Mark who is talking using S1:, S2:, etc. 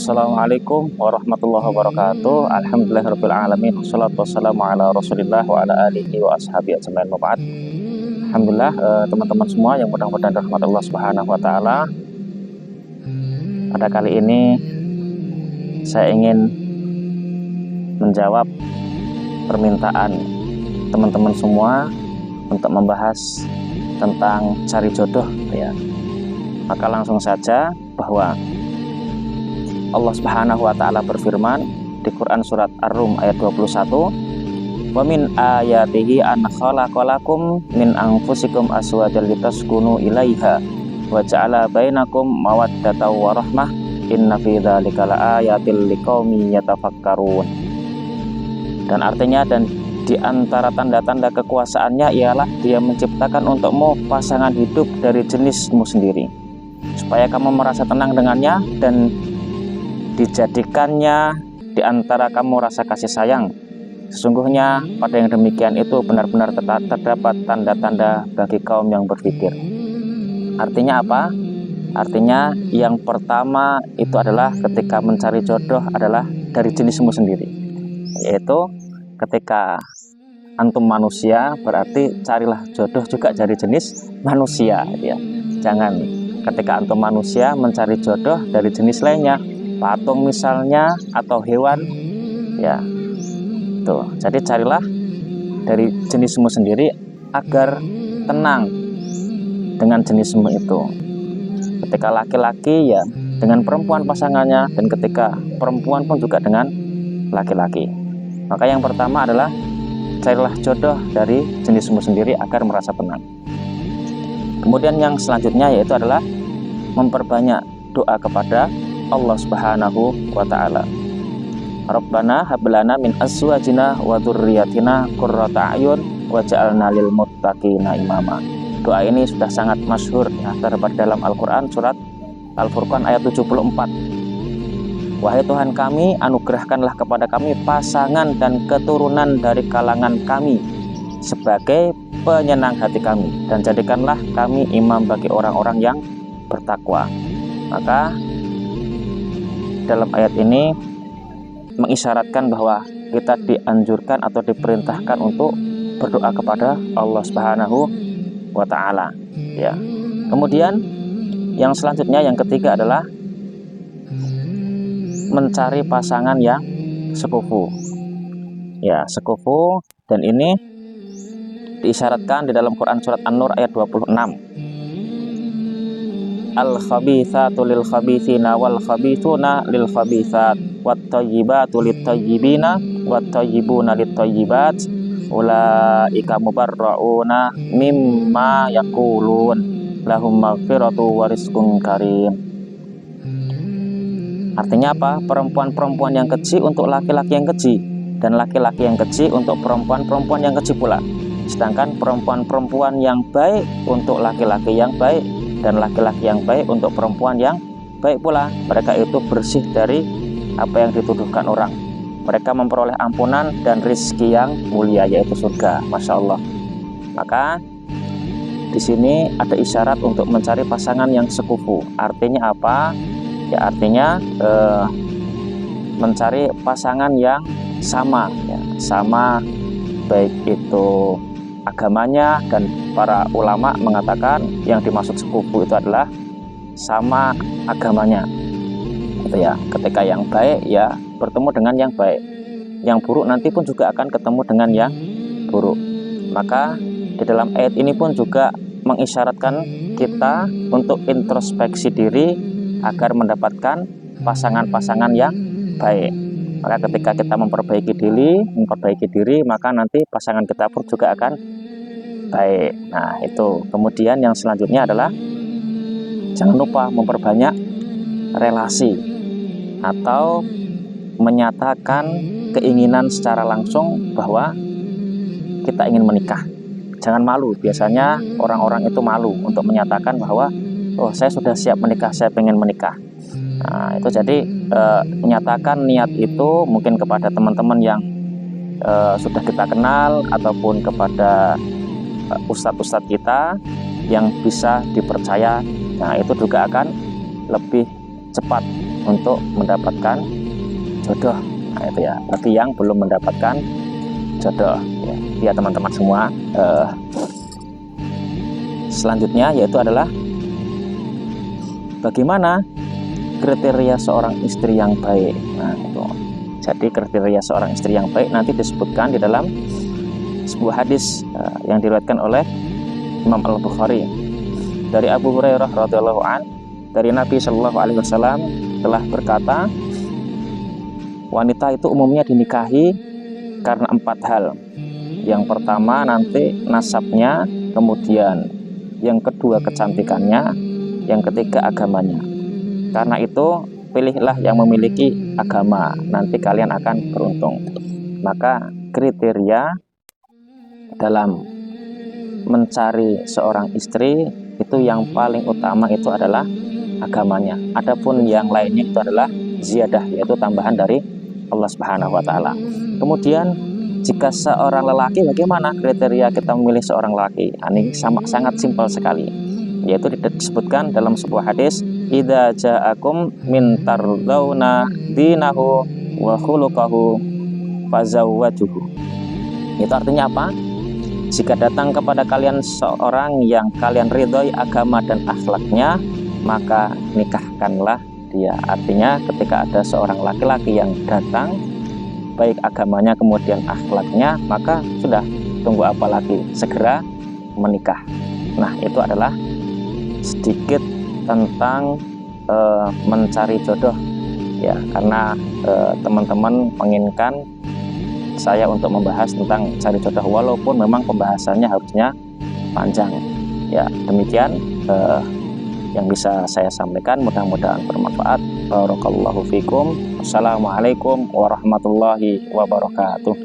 S1: Assalamualaikum warahmatullahi wabarakatuh. Alhamdulillahirabbil alamin. Wassalatu wassalamu ala Rasulillah wa ala alihi wa ashabihi ajmain. Alhamdulillah, teman-teman semua yang mudah-mudahan rahmat Allah Subhanahu wa taala. Pada kali ini saya ingin menjawab permintaan teman-teman semua untuk membahas tentang cari jodoh ya. Maka langsung saja bahwa Allah Subhanahu wa taala berfirman di Quran surat Ar-Rum ayat 21, "Wa min ayatihi an khalaqalakum min anfusikum azwajan litaskunu ilaiha wa ja'ala bainakum mawaddatan wa rahmah inna fi dzalika laayatil liqaumin yatafakkarun." Dan artinya, dan di antara tanda-tanda kekuasaannya ialah Dia menciptakan untukmu pasangan hidup dari jenismu sendiri, supaya kamu merasa tenang dengannya dan dijadikannya di antara kamu rasa kasih sayang. Sesungguhnya pada yang demikian itu benar-benar terdapat tanda-tanda bagi kaum yang berpikir. Artinya apa? Artinya yang pertama itu adalah ketika mencari jodoh adalah dari jenismu sendiri, yaitu ketika antum manusia berarti carilah jodoh juga dari jenis manusia ya. Jangan ketika antum manusia mencari jodoh dari jenis lainnya, patung misalnya atau hewan ya. Tuh, jadi carilah dari jenismu sendiri agar tenang dengan jenismu itu. Ketika laki-laki ya dengan perempuan pasangannya, dan ketika perempuan pun juga dengan laki-laki. Maka yang pertama adalah carilah jodoh dari jenismu sendiri agar merasa tenang. Kemudian yang selanjutnya yaitu adalah memperbanyak doa kepada Allah Subhanahu wa taala. Rabbana hablana min azwajina wa dzurriyyatina qurrata a'yun waj'alna lil muttaqina imama. Doa ini sudah sangat masyhur ya, terdapat dalam Al-Qur'an surat Al-Furqan ayat 74. Wahai Tuhan kami, anugerahkanlah kepada kami pasangan dan keturunan dari kalangan kami sebagai penyenang hati kami, dan jadikanlah kami imam bagi orang-orang yang bertakwa. Maka dalam ayat ini mengisyaratkan bahwa kita dianjurkan atau diperintahkan untuk berdoa kepada Allah Subhanahu wa taala ya. Kemudian yang selanjutnya, yang ketiga adalah mencari pasangan yang sekufu. Ya, sekufu, dan ini diisyaratkan di dalam Quran surat An-Nur ayat 26. Al-khabithatu lil khabithina wal khabithuna lil khabithat wat thayyibatu lit thayyibina wat thayyibuna lit thayyibat ulaika mubarrauna mimma yaqulun lahum maghfiratu wa rizqun karim. Artinya apa? Perempuan-perempuan yang keji untuk laki-laki yang keji, dan laki-laki yang keji untuk perempuan-perempuan yang keji pula. Sedangkan perempuan-perempuan yang baik untuk laki-laki yang baik, dan laki-laki yang baik untuk perempuan yang baik pula. Mereka itu bersih dari apa yang dituduhkan orang. Mereka memperoleh ampunan dan rizki yang mulia, yaitu surga. Masya Allah. Maka di sini ada isyarat untuk mencari pasangan yang sekufu. Artinya apa? Ya, artinya mencari pasangan yang sama ya, sama baik itu agamanya, dan para ulama mengatakan yang dimaksud sekufu itu adalah sama agamanya gitu ya. Ketika yang baik ya bertemu dengan yang baik, yang buruk nanti pun juga akan ketemu dengan yang buruk. Maka di dalam ayat ini pun juga mengisyaratkan kita untuk introspeksi diri agar mendapatkan pasangan-pasangan yang baik. Maka ketika kita memperbaiki diri, maka nanti pasangan kita pun juga akan baik. Nah itu. Kemudian yang selanjutnya adalah jangan lupa memperbanyak relasi atau menyatakan keinginan secara langsung bahwa kita ingin menikah. Jangan malu. Biasanya orang-orang itu malu untuk menyatakan bahwa oh saya sudah siap menikah, saya pengen menikah. Nah itu, jadi menyatakan niat itu mungkin kepada teman-teman yang sudah kita kenal, ataupun kepada ustadz-ustadz kita yang bisa dipercaya. Nah itu juga akan lebih cepat untuk mendapatkan jodoh. Nah itu ya, bagi yang belum mendapatkan jodoh ya teman-teman semua. Selanjutnya yaitu adalah bagaimana kriteria seorang istri yang baik. Nah itu, jadi kriteria seorang istri yang baik nanti disebutkan di dalam sebuah hadis yang diriwayatkan oleh Imam Al-Bukhari dari Abu Hurairah radhiyallahu an, dari Nabi Shallallahu alaihi wasallam telah berkata, wanita itu umumnya dinikahi karena 4 hal. Yang pertama nanti nasabnya, kemudian yang kedua kecantikannya, yang ketiga agamanya. Karena itu pilihlah yang memiliki agama, nanti kalian akan beruntung. Maka kriteria dalam mencari seorang istri itu yang paling utama itu adalah agamanya. Adapun yang lainnya itu adalah ziyadah, yaitu tambahan dari Allah Subhanahu wa taala. Kemudian jika seorang lelaki, bagaimana kriteria kita memilih seorang lelaki? Ini sangat simpel sekali, yaitu disebutkan dalam sebuah hadis, idza ja'akum min tardawna dinahu wa khuluquhu fazawwajuhu. Itu artinya apa? Jika datang kepada kalian seorang yang kalian ridhoi agama dan akhlaknya, maka nikahkanlah dia. Artinya ketika ada seorang laki-laki yang datang, baik agamanya kemudian akhlaknya, maka sudah, tunggu apa lagi, segera menikah. Nah itu adalah sedikit tentang mencari jodoh ya, karena teman-teman menginginkan saya untuk membahas tentang cari jodoh, walaupun memang pembahasannya harusnya panjang ya. Demikian yang bisa saya sampaikan, mudah-mudahan bermanfaat. Barakallahu fikum. Assalamualaikum warahmatullahi wabarakatuh.